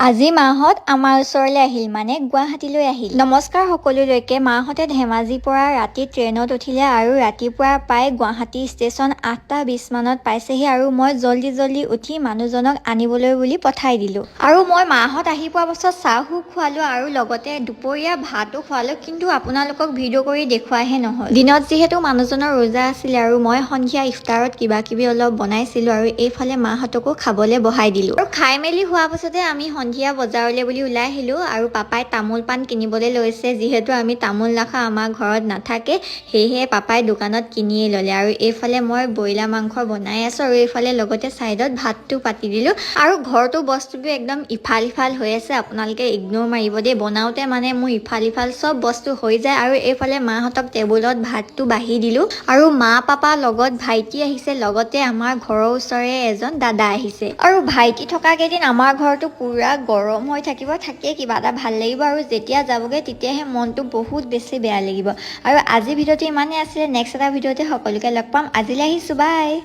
আজি মাহত আমাৰ ওচৰলৈ আহিল মানে গুৱাহাটীলৈ আহিল। নমস্কাৰ সকলোলৈকে। মাহতে ধেমাজিৰ পৰা ৰাতি ট্ৰেইনত উঠিলে আৰু ৰাতিপুৱা প্ৰায় গুৱাহাটী ষ্টেচন 8:20 মানত পাইছেহি আৰু মই জল্দি উঠি মানুহজনক আনিবলৈ বুলি পঠাই দিলোঁ। আৰু মই মাহত আহি পোৱাৰ পাছত চাহো খোৱালোঁ আৰু লগতে দুপৰীয়া ভাতো খোৱালোঁ, কিন্তু আপোনালোকক ভিডিঅ' কৰি দেখুৱাহে নহ'ল। দিনত যিহেতু মানুহজনৰ ৰোজা আছিলে আৰু মই সন্ধিয়া ইফতাৰত কিবা-কিবি অলপ বনাইছিলোঁ আৰু এইফালে মাহঁতকো খাবলৈ বহাই দিলোঁ। আৰু খাই মেলি হোৱাৰ পাছতে আমি সন্ধিয়া বজাৰলৈ বুলি ওলাই আহিলোঁ আৰু পাপাই তামোল পাণ কিনিবলৈ লৈছে। যিহেতু আমি তামোল নাখাওঁ, আমাৰ ঘৰত নাথাকে, সেয়েহে পাপাই দোকানত কিনিয়ে ল'লে। আৰু এইফালে মই ব্ৰইলাৰ মাংস বনাই আছোঁ আৰু এইফালে লগতে ছাইডত ভাতটো পাতি দিলোঁ। আৰু ঘৰটো বস্তুটো একদম ইফাল সিফাল হৈ আছে, আপোনালোকে ইগন'ৰ মাৰিব দেই। বনাওঁতে মানে মোৰ ইফাল সিফাল চব বস্তু হৈ যায়। আৰু এইফালে মাহঁতক টেবুলত ভাতটো বাঢ়ি দিলোঁ আৰু মা পাপা লগত ভাইটি আহিছে, লগতে আমাৰ ঘৰৰ ওচৰৰে এজন দাদা আহিছে। আৰু ভাইটি থকা কেইদিন আমাৰ ঘৰটো পুৰা গৰম হৈ থাকিব, থাকেই কিবা এটা ভাল লাগিব আৰু যেতিয়া যাবগৈ তেতিয়াহে মনটো বহুত বেছি বেয়া লাগিব। আৰু আজি ভিডিঅ'টো ইমানেই আছিলে। নেক্সট এটা ভিডিঅ'তে সকলোকে লগ পাম। আজিলৈ আহিছোঁ, বাই।